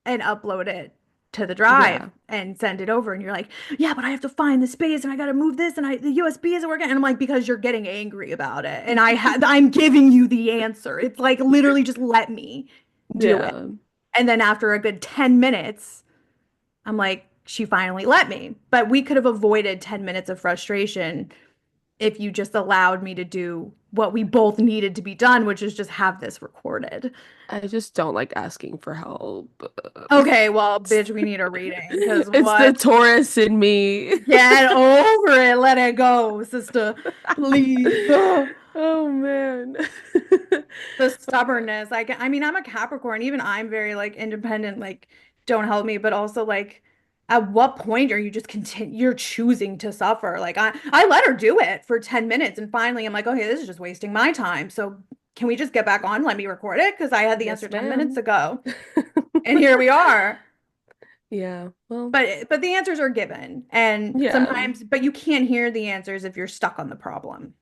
and upload it to the drive Yeah. and send it over. And you're like, yeah, but I have to find the space and I got to move this and the USB isn't working. And I'm like, because you're getting angry about it. And I'm giving you the answer. It's like literally just let me do it. Yeah. And then after a good 10 minutes, I'm like, she finally let me. But we could have avoided 10 minutes of frustration if you just allowed me to do what we both needed to be done, which is just have this recorded. I just don't like asking for help. Okay, well, bitch, we need a reading because It's the what? Taurus in me. Get over it. Let it go, sister. Please. Ugh. Oh man. The stubbornness. I mean, I'm a Capricorn. Even I'm very like independent, like don't help me, but also like at what point are you just you're choosing to suffer? Like I let her do it for 10 minutes and finally I'm like, okay, this is just wasting my time. So can we just get back on? Let me record it because I had the answer Yes, 10 minutes ma'am. ago. And here we are. Yeah. Well, But the answers are given. And yeah. sometimes, but you can't hear the answers if you're stuck on the problem.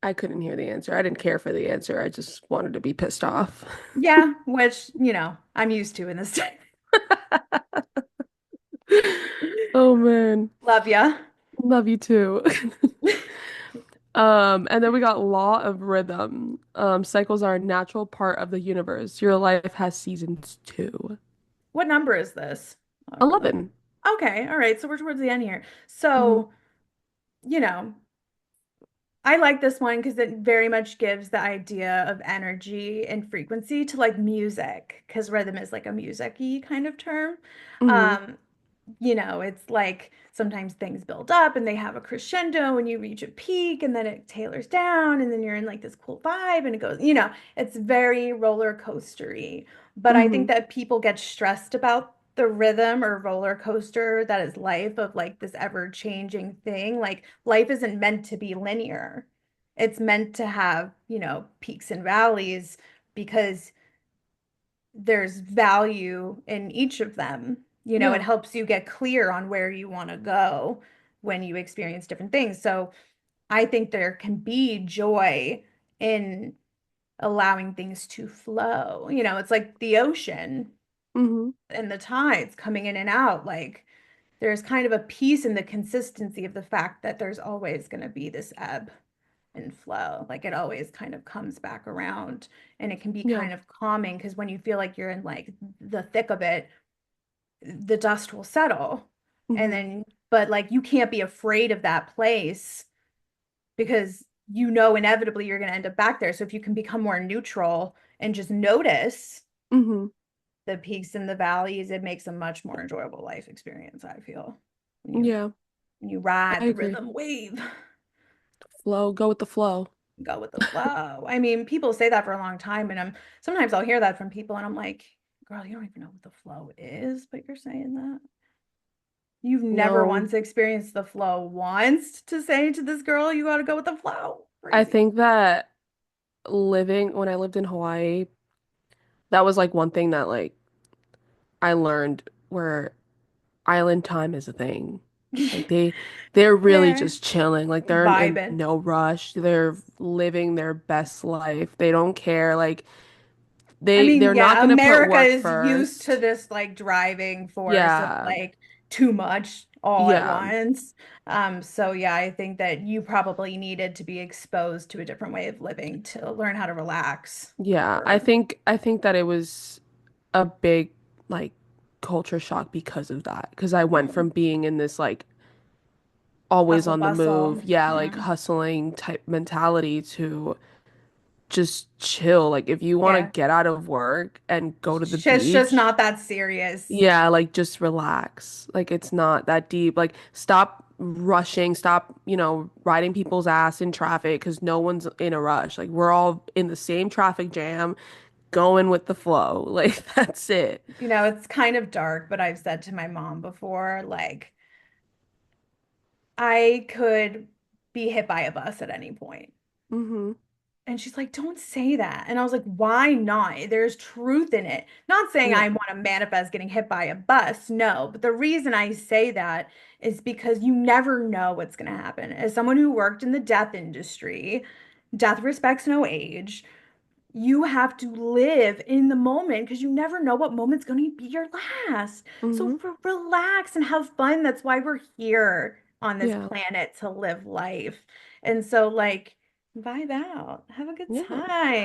I couldn't hear the answer. I didn't care for the answer. I just wanted to be pissed off. Yeah, which, I'm used to in this day. Oh man. Love ya. Love you too. And then we got law of rhythm. Cycles are a natural part of the universe. Your life has seasons too. What number is this? Rhythm. 11. Okay, all right. So we're towards the end here. Hmm. So, you know, I like this one because it very much gives the idea of energy and frequency to like music, because rhythm is like a music-y kind of term. Hmm. Um, it's like sometimes things build up and they have a crescendo and you reach a peak and then it tailors down and then you're in like this cool vibe and it goes, it's very roller coastery. But I Hmm. think that people get stressed about the rhythm or roller coaster that is life of like this ever changing thing. Like life isn't meant to be linear. It's meant to have, peaks and valleys because there's value in each of them. It Yeah. helps you get clear on where you want to go when you experience different things. So I think there can be joy in allowing things to flow. It's like the ocean Hmm. and the tides coming in and out. Like there's kind of a peace in the consistency of the fact that there's always going to be this ebb and flow. Like it always kind of comes back around and it can be Yeah. kind of calming because when you feel like you're in like the thick of it, the dust will settle. And Hmm. then, but like you can't be afraid of that place because inevitably you're going to end up back there. So if you can become more neutral and just notice Hmm. the peaks and the valleys, it makes a much more enjoyable life experience, I feel, when you Yeah. when you I ride the agree. rhythm wave. Flow, go with the flow. Go with the flow. I mean, people say that for a long time, and sometimes I'll hear that from people, and I'm like, girl, you don't even know what the flow is, but you're saying that. You've never No, once experienced the flow once to say to this girl, you got to go with the flow. I Crazy. think that when I lived in Hawaii, that was like one thing that like I learned where island time is a thing. Like they're really They're just chilling. Like they're in vibing. no rush. They're living their best life. They don't care. Like I mean, they're not yeah, gonna put America work is used to first. this like driving force of Yeah. like too much all at Yeah. once. So yeah, I think that you probably needed to be exposed to a different way of living to learn how to relax. Yeah. Or I think that it was a big like culture shock because of that. Because I went mm, from being in this like always hustle on the bustle. move, yeah, like Mm, hustling type mentality to just chill. Like if you want to yeah. get out of work and go to the It's just beach, not that serious. yeah, like just relax. Like it's not that deep. Like stop rushing, stop, riding people's ass in traffic because no one's in a rush. Like we're all in the same traffic jam, going with the flow. Like that's it. It's kind of dark, but I've said to my mom before, like, I could be hit by a bus at any point. Hmm. And she's like, don't say that. And I was like, why not? There's truth in it. Not saying Yeah. I want to manifest getting hit by a bus. No. But the reason I say that is because you never know what's going to happen. As someone who worked in the death industry, death respects no age. you have to live in the moment because you never know what moment's going to be your last. So Mm-hmm. relax and have fun. That's why we're here on this Yeah. planet to live life. And so, like, vibe out, have a good Yeah.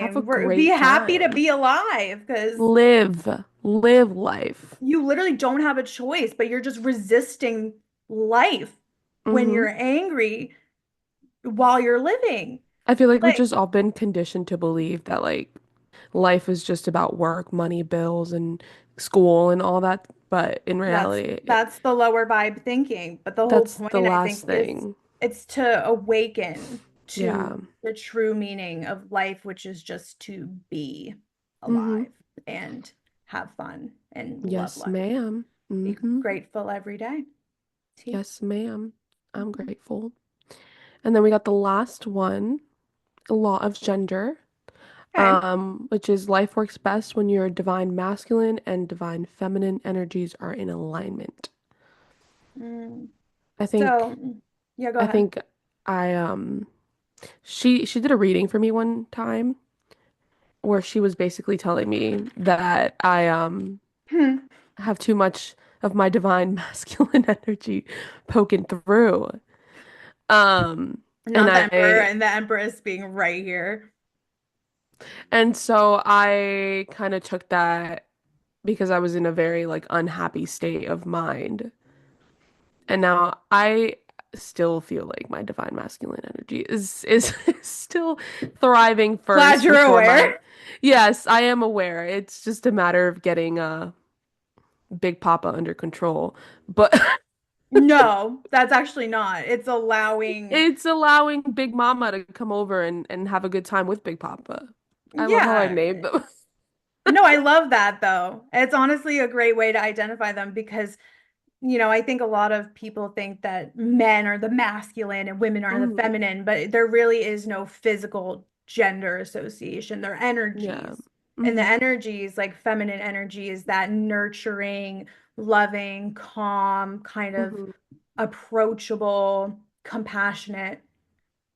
Have a time. Be great happy to time. be alive because Live life. you literally don't have a choice, but you're just resisting life when Mm-hmm. you're angry while you're living. I feel like we've Like, just all been conditioned to believe that like life is just about work, money, bills, and school and all that. But in That's reality, that's the lower vibe thinking. But the whole that's point, the I last think, is thing. it's to awaken Yeah. to the true meaning of life, which is just to be Mm-hmm. alive and have fun and love Yes, life. ma'am. Be Mm-hmm. grateful every day. T. Yes, ma'am. I'm Mhm. grateful. And then we got the last one, law of gender, Okay. which is life works best when your divine masculine and divine feminine energies are in alignment. Mm. I So, think yeah, go I ahead. think I she did a reading for me one time where she was basically telling me that I Hmm. have too much of my divine masculine energy poking through. And Not the emperor I and the empress being right here. and so I kind of took that because I was in a very like unhappy state of mind. And now I still feel like my divine masculine energy is still thriving Glad first you're before my. aware. Yes, I am aware. It's just a matter of getting Big Papa under control. But No, that's actually not. It's allowing. it's allowing Big Mama to come over and have a good time with Big Papa. I love how I Yeah. named them. No, I love that though. It's honestly a great way to identify them because, I think a lot of people think that men are the masculine and women are the Hmm. feminine, but there really is no physical gender association. They're Yeah. energies. And the Hmm. energies, like feminine energy, is that nurturing, loving, calm, kind of Hmm. approachable, compassionate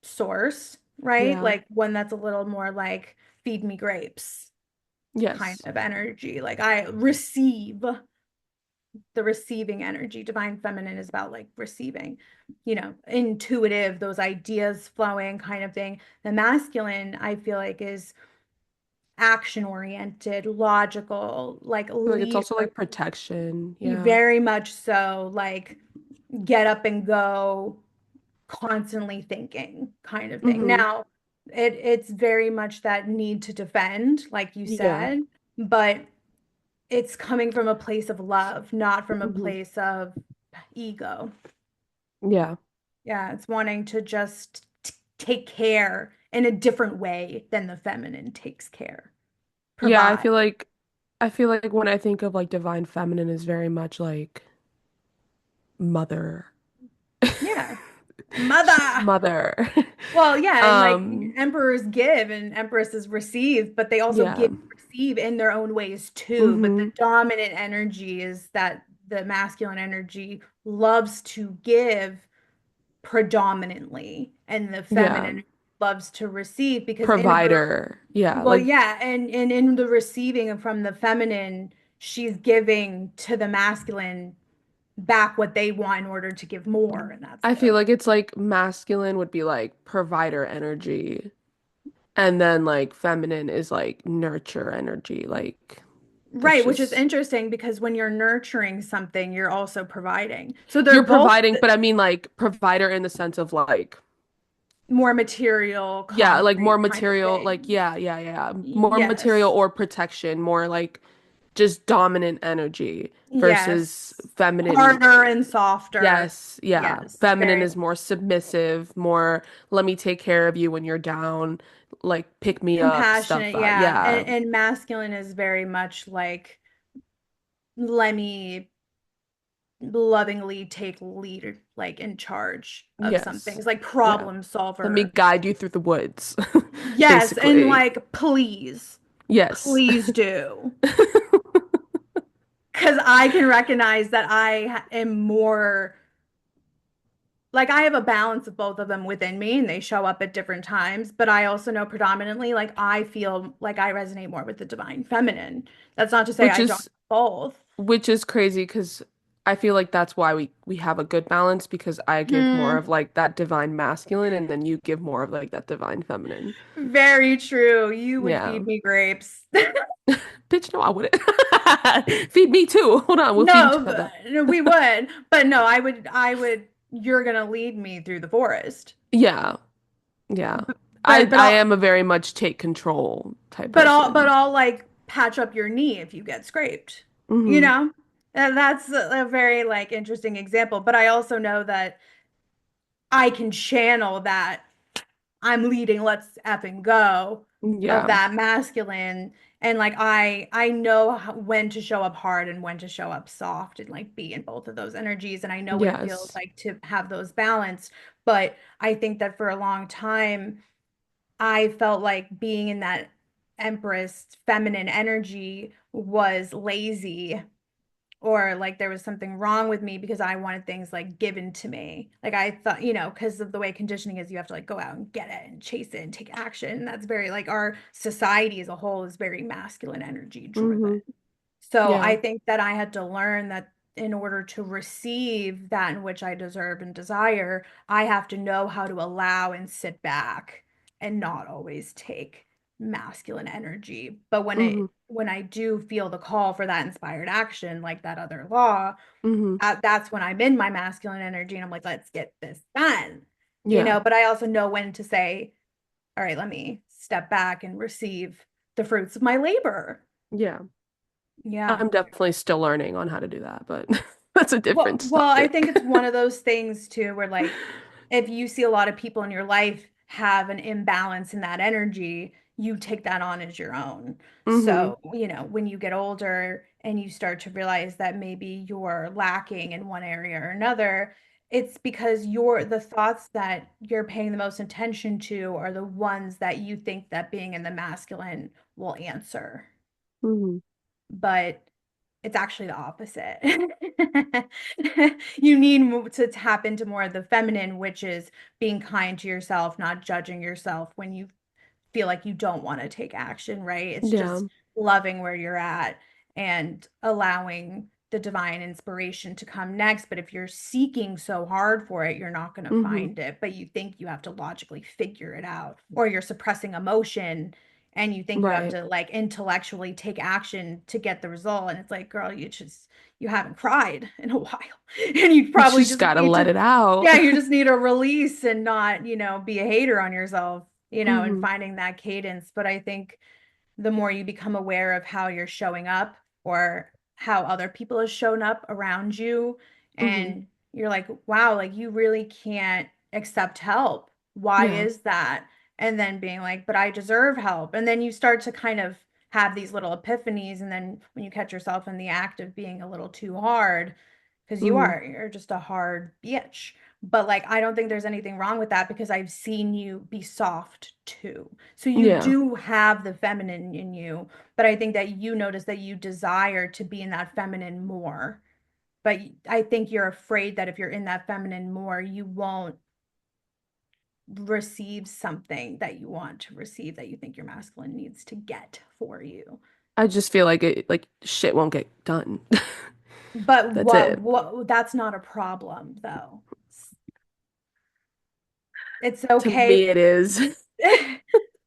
source, right? Yeah. Like one that's a little more like feed me grapes kind Yes. of energy. Like I receive the receiving energy. Divine feminine is about like receiving, intuitive, those ideas flowing kind of thing. The masculine, I feel like, is action oriented, logical, like I feel like it's leader, also like protection. Yeah. very much so, like get up and go, constantly thinking kind of thing. Hmm. Now, it's very much that need to defend, like you Yeah. said, but it's coming from a place of love, not from a Hmm. place of ego. Yeah. Yeah, it's wanting to just take care in a different way than the feminine takes care. Yeah, Provide. I feel like when I think of like divine feminine is very much like mother. Yeah. She's Mother. mother. Well, yeah, and like Um, emperors give and empresses receive, but they also yeah. give and receive in their own ways too. But the Hmm. dominant energy is that the masculine energy loves to give predominantly, and the Yeah. feminine loves to receive because in her, Provider. Yeah, well, like yeah, and in the receiving from the feminine, she's giving to the masculine back what they want in order to give more, and that's I feel the like it's like masculine would be like provider energy, and then like feminine is like nurture energy. Like it's right, which is just interesting because when you're nurturing something, you're also providing. So they're you're both providing, but I mean like provider in the sense of like more material, yeah, like more concrete kind of material, like things. yeah. More material Yes. or protection, more like just dominant energy versus Yes. feminine. Harder and softer. Yes, yeah. Yes, Feminine very is more submissive, more let me take care of you when you're down, like pick me up, stuff. compassionate. Yeah. Yeah. And masculine is very much like, let me lovingly take lead, like in charge of some Yes. things, like Yeah. problem Let me solver. guide you through the woods, Yes. And basically. like, Yes. please do. Because I can recognize that am more like I have a balance of both of them within me and they show up at different times, but I also know predominantly like I feel like I resonate more with the divine feminine. That's not to say which I don't is have both. which is crazy because I feel like that's why we have a good balance because I give more Hmm, of like that divine masculine and then you give more of like that divine feminine. very true. You would Yeah. feed me grapes. Bitch, no, I wouldn't. Feed me too. Hold on, we'll feed each No, other. no, we would. But no, I would you're gonna lead me through the forest. Yeah. Yeah. But but I I'll am a very much take control type but person. I'll like patch up your knee if you get scraped. You Hmm. know? And that's a very like interesting example. But I also know that I can channel that I'm leading, let's effing go of Yeah. that masculine. And like I know when to show up hard and when to show up soft and like be in both of those energies. And I know what it feels Yes. like to have those balanced. But I think that for a long time, I felt like being in that Empress feminine energy was lazy or like there was something wrong with me because I wanted things like given to me. Like I thought, because of the way conditioning is, you have to like go out and get it and chase it and take action. That's very like our society as a whole is very masculine energy driven. Hmm. So Yeah. I think that I had to learn that in order to receive that in which I deserve and desire, I have to know how to allow and sit back and not always take masculine energy. But Hmm. when I do feel the call for that inspired action, like that other law, Hmm. that's when I'm in my masculine energy and I'm like, let's get this done. Yeah. But I also know when to say, all right, let me step back and receive the fruits of my labor. Yeah. Yeah. I'm definitely still learning on how to do that, but that's a Well, different well, I think topic. it's one of those things too, where like if you see a lot of people in your life have an imbalance in that energy, you take that on as your own. Hmm. So, when you get older and you start to realize that maybe you're lacking in one area or another, it's because the thoughts that you're paying the most attention to are the ones that you think that being in the masculine will answer. Hmm. But it's actually the opposite. You need to tap into more of the feminine, which is being kind to yourself, not judging yourself when you feel like you don't want to take action, right? It's Yeah. just loving where you're at and allowing the divine inspiration to come next. But if you're seeking so hard for it, you're not going to Hmm. find it, but you think you have to logically figure it out, or you're suppressing emotion and you think you have Right. to like intellectually take action to get the result. And it's like, girl, you haven't cried in a while. And you You probably just just gotta need let to, it out. yeah, you just need a release and not, be a hater on yourself, and Hmm. finding that cadence. But I think the more you become aware of how you're showing up or how other people have shown up around you, Hmm. and you're like, wow, like you really can't accept help. Why Yeah. is that? And then being like, but I deserve help. And then you start to kind of have these little epiphanies. And then when you catch yourself in the act of being a little too hard, because Hmm. you're just a hard bitch. But like, I don't think there's anything wrong with that because I've seen you be soft too. So you Yeah. do have the feminine in you, but I think that you notice that you desire to be in that feminine more. But I think you're afraid that if you're in that feminine more, you won't receive something that you want to receive that you think your masculine needs to get for you. I just feel like it like shit won't get done. But That's it. that's not a problem though. It's To okay. me it is.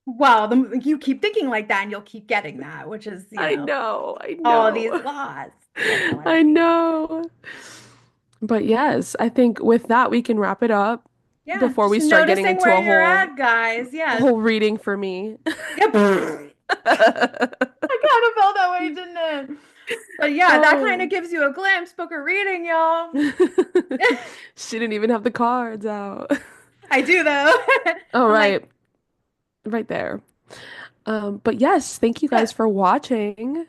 Well, you keep thinking like that and you'll keep getting that, which is, I know. I all these know. laws. Let go I energy. know. But yes, I think with that we can wrap it up Yeah, before just we start getting noticing into where a you're whole at, guys. Yes. whole reading for me. Yep. I kind of felt that way, didn't it? But yeah, that kind of Oh. gives you a glimpse. Book a reading, y'all. She didn't even have the cards out. I do though. All I'm like, right, right there. But yes, thank you guys yeah, for watching.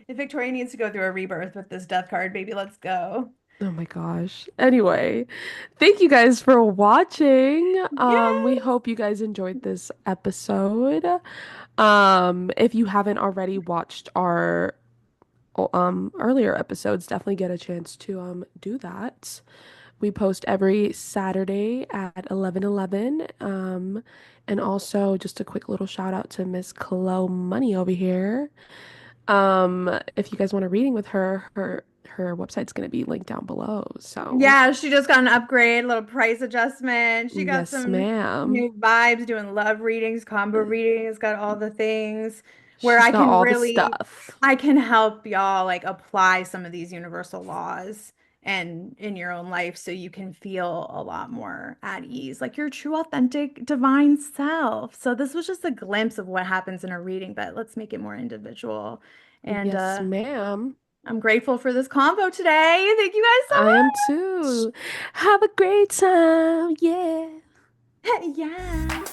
Victoria needs to go through a rebirth with this death card, baby. Let's go. Oh my gosh. Anyway, thank you guys for watching. We Yes. hope you guys enjoyed this episode. If you haven't already watched our earlier episodes, definitely get a chance to do that. We post every Saturday at 11:11. And also just a quick little shout out to Miss Chloe Money over here. If you guys want a reading with her, her website's gonna be linked down below. So Yeah, she just got an upgrade, little price adjustment. She got yes, some ma'am. new vibes doing love readings, combo readings, got all the things where She's got all the stuff. I can help y'all like apply some of these universal laws and in your own life so you can feel a lot more at ease, like your true, authentic, divine self. So this was just a glimpse of what happens in a reading, but let's make it more individual. And Yes, ma'am. I'm grateful for this convo today. Thank you guys so I am much. too. Have a great time. Yeah. Yeah.